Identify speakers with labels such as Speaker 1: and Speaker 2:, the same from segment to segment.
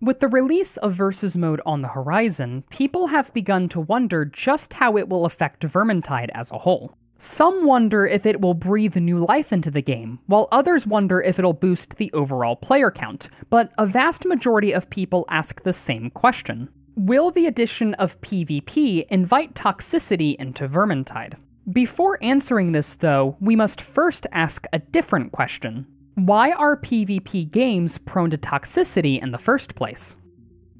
Speaker 1: With the release of Versus Mode on the horizon, people have begun to wonder just how it will affect Vermintide as a whole. Some wonder if it will breathe new life into the game, while others wonder if it'll boost the overall player count, but a vast majority of people ask the same question. Will the addition of PvP invite toxicity into Vermintide? Before answering this, though, we must first ask a different question. Why are PvP games prone to toxicity in the first place?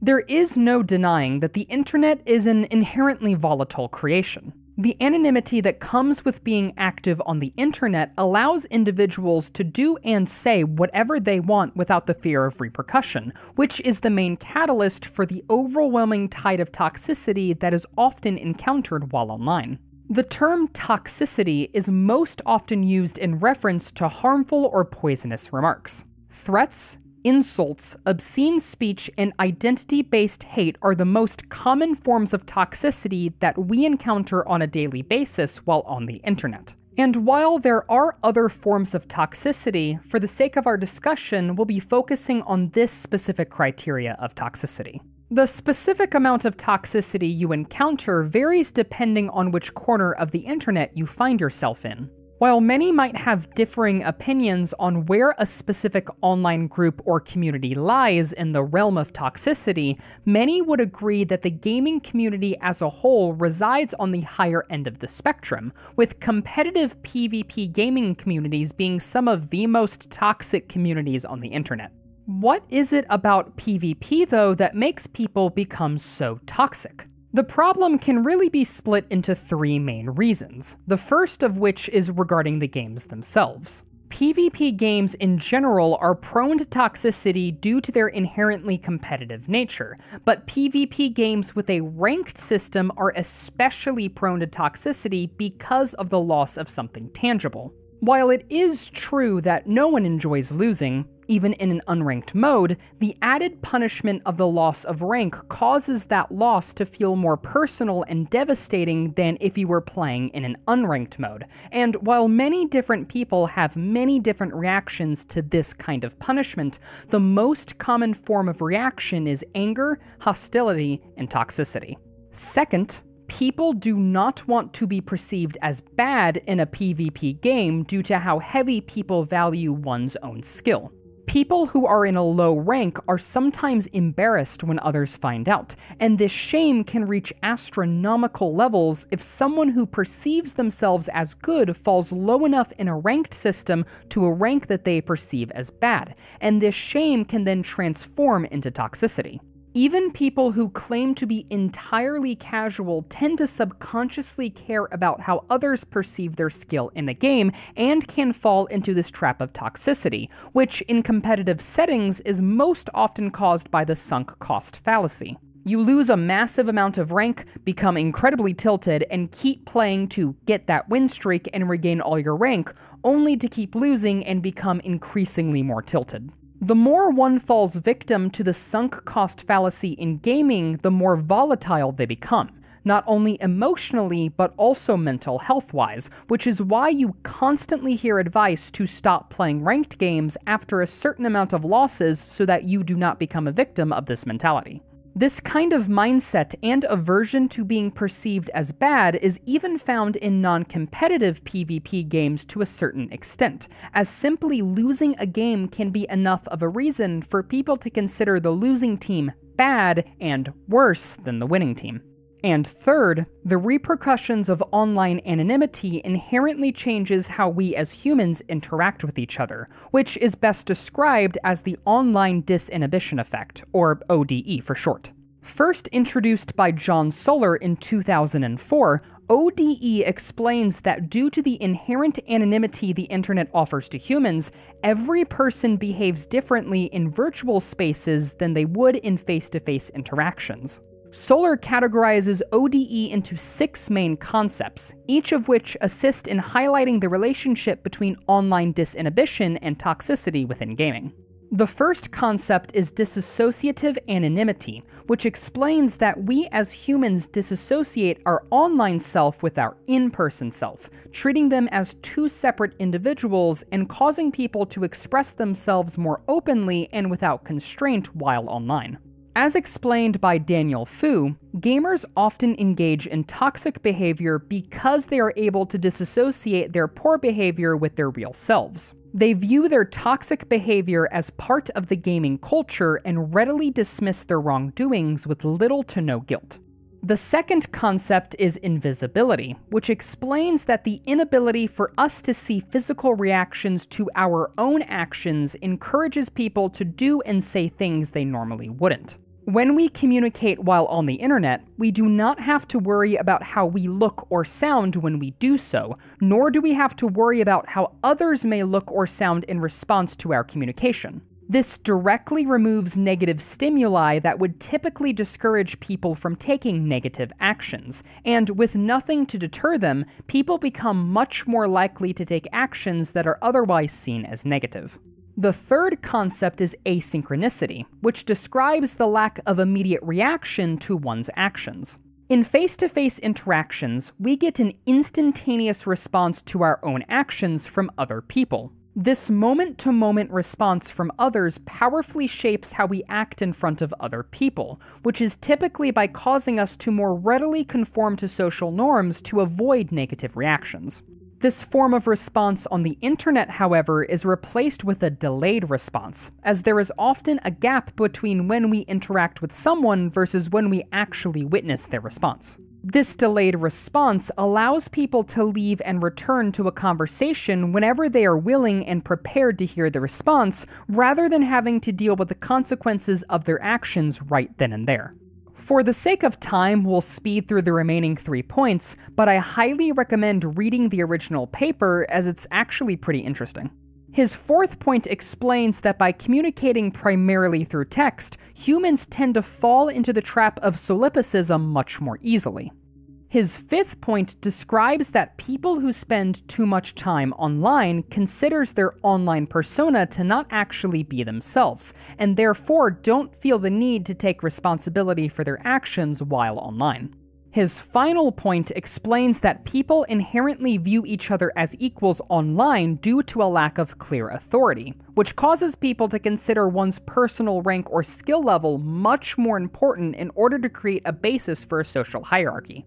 Speaker 1: There is no denying that the internet is an inherently volatile creation. The anonymity that comes with being active on the internet allows individuals to do and say whatever they want without the fear of repercussion, which is the main catalyst for the overwhelming tide of toxicity that is often encountered while online. The term toxicity is most often used in reference to harmful or poisonous remarks. Threats, insults, obscene speech, and identity-based hate are the most common forms of toxicity that we encounter on a daily basis while on the internet. And while there are other forms of toxicity, for the sake of our discussion, we'll be focusing on this specific criteria of toxicity. The specific amount of toxicity you encounter varies depending on which corner of the internet you find yourself in. While many might have differing opinions on where a specific online group or community lies in the realm of toxicity, many would agree that the gaming community as a whole resides on the higher end of the spectrum, with competitive PvP gaming communities being some of the most toxic communities on the internet. What is it about PvP, though, that makes people become so toxic? The problem can really be split into three main reasons, the first of which is regarding the games themselves. PvP games in general are prone to toxicity due to their inherently competitive nature, but PvP games with a ranked system are especially prone to toxicity because of the loss of something tangible. While it is true that no one enjoys losing, even in an unranked mode, the added punishment of the loss of rank causes that loss to feel more personal and devastating than if you were playing in an unranked mode. And while many different people have many different reactions to this kind of punishment, the most common form of reaction is anger, hostility, and toxicity. Second, people do not want to be perceived as bad in a PvP game due to how heavy people value one's own skill. People who are in a low rank are sometimes embarrassed when others find out, and this shame can reach astronomical levels if someone who perceives themselves as good falls low enough in a ranked system to a rank that they perceive as bad, and this shame can then transform into toxicity. Even people who claim to be entirely casual tend to subconsciously care about how others perceive their skill in a game and can fall into this trap of toxicity, which in competitive settings is most often caused by the sunk cost fallacy. You lose a massive amount of rank, become incredibly tilted, and keep playing to get that win streak and regain all your rank, only to keep losing and become increasingly more tilted. The more one falls victim to the sunk cost fallacy in gaming, the more volatile they become, not only emotionally, but also mental health-wise, which is why you constantly hear advice to stop playing ranked games after a certain amount of losses so that you do not become a victim of this mentality. This kind of mindset and aversion to being perceived as bad is even found in non-competitive PvP games to a certain extent, as simply losing a game can be enough of a reason for people to consider the losing team bad and worse than the winning team. And third, the repercussions of online anonymity inherently changes how we as humans interact with each other, which is best described as the online disinhibition effect, or ODE for short. First introduced by John Soler in 2004, ODE explains that due to the inherent anonymity the internet offers to humans, every person behaves differently in virtual spaces than they would in face-to-face interactions. Soler categorizes ODE into 6 main concepts, each of which assist in highlighting the relationship between online disinhibition and toxicity within gaming. The first concept is dissociative anonymity, which explains that we as humans disassociate our online self with our in-person self, treating them as two separate individuals and causing people to express themselves more openly and without constraint while online. As explained by Daniel Fu, gamers often engage in toxic behavior because they are able to disassociate their poor behavior with their real selves. They view their toxic behavior as part of the gaming culture and readily dismiss their wrongdoings with little to no guilt. The second concept is invisibility, which explains that the inability for us to see physical reactions to our own actions encourages people to do and say things they normally wouldn't. When we communicate while on the internet, we do not have to worry about how we look or sound when we do so, nor do we have to worry about how others may look or sound in response to our communication. This directly removes negative stimuli that would typically discourage people from taking negative actions, and with nothing to deter them, people become much more likely to take actions that are otherwise seen as negative. The third concept is asynchronicity, which describes the lack of immediate reaction to one's actions. In face-to-face interactions, we get an instantaneous response to our own actions from other people. This moment-to-moment response from others powerfully shapes how we act in front of other people, which is typically by causing us to more readily conform to social norms to avoid negative reactions. This form of response on the internet, however, is replaced with a delayed response, as there is often a gap between when we interact with someone versus when we actually witness their response. This delayed response allows people to leave and return to a conversation whenever they are willing and prepared to hear the response, rather than having to deal with the consequences of their actions right then and there. For the sake of time, we'll speed through the remaining 3 points, but I highly recommend reading the original paper as it's actually pretty interesting. His fourth point explains that by communicating primarily through text, humans tend to fall into the trap of solipsism much more easily. His fifth point describes that people who spend too much time online considers their online persona to not actually be themselves, and therefore don't feel the need to take responsibility for their actions while online. His final point explains that people inherently view each other as equals online due to a lack of clear authority, which causes people to consider one's personal rank or skill level much more important in order to create a basis for a social hierarchy.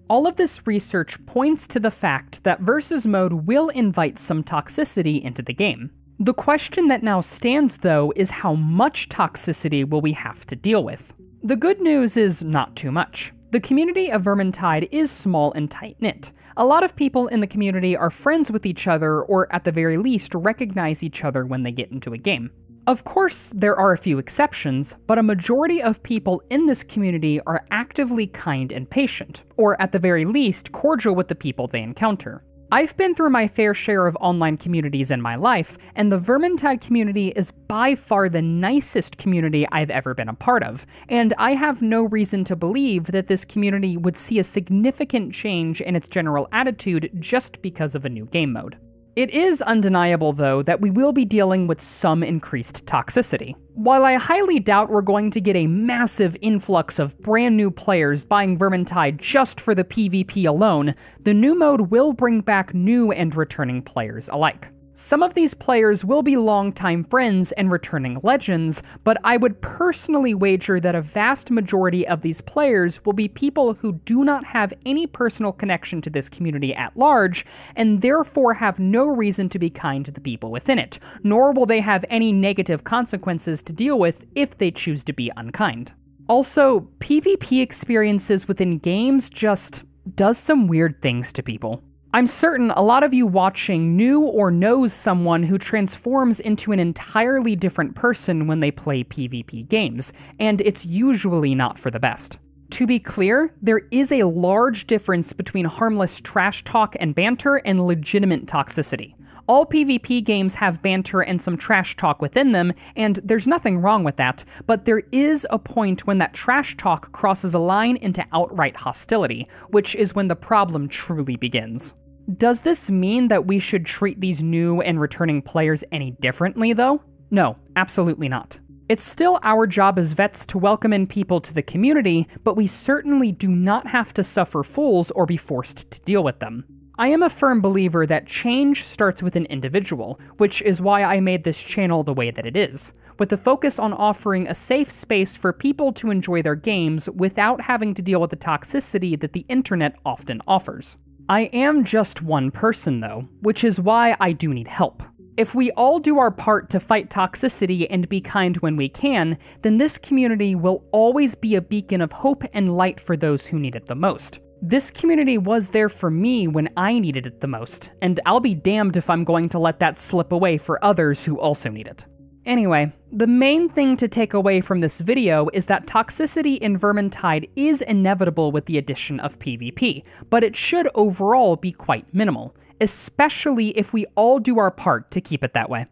Speaker 1: All of this research points to the fact that versus mode will invite some toxicity into the game. The question that now stands, though, is how much toxicity will we have to deal with? The good news is not too much. The community of Vermintide is small and tight-knit. A lot of people in the community are friends with each other, or at the very least recognize each other when they get into a game. Of course, there are a few exceptions, but a majority of people in this community are actively kind and patient, or at the very least, cordial with the people they encounter. I've been through my fair share of online communities in my life, and the Vermintide community is by far the nicest community I've ever been a part of, and I have no reason to believe that this community would see a significant change in its general attitude just because of a new game mode. It is undeniable, though, that we will be dealing with some increased toxicity. While I highly doubt we're going to get a massive influx of brand new players buying Vermintide just for the PvP alone, the new mode will bring back new and returning players alike. Some of these players will be longtime friends and returning legends, but I would personally wager that a vast majority of these players will be people who do not have any personal connection to this community at large, and therefore have no reason to be kind to the people within it, nor will they have any negative consequences to deal with if they choose to be unkind. Also, PvP experiences within games just does some weird things to people. I'm certain a lot of you watching knew or knows someone who transforms into an entirely different person when they play PvP games, and it's usually not for the best. To be clear, there is a large difference between harmless trash talk and banter and legitimate toxicity. All PvP games have banter and some trash talk within them, and there's nothing wrong with that, but there is a point when that trash talk crosses a line into outright hostility, which is when the problem truly begins. Does this mean that we should treat these new and returning players any differently, though? No, absolutely not. It's still our job as vets to welcome in people to the community, but we certainly do not have to suffer fools or be forced to deal with them. I am a firm believer that change starts with an individual, which is why I made this channel the way that it is, with the focus on offering a safe space for people to enjoy their games without having to deal with the toxicity that the internet often offers. I am just one person though, which is why I do need help. If we all do our part to fight toxicity and be kind when we can, then this community will always be a beacon of hope and light for those who need it the most. This community was there for me when I needed it the most, and I'll be damned if I'm going to let that slip away for others who also need it. Anyway, the main thing to take away from this video is that toxicity in Vermintide is inevitable with the addition of PvP, but it should overall be quite minimal, especially if we all do our part to keep it that way.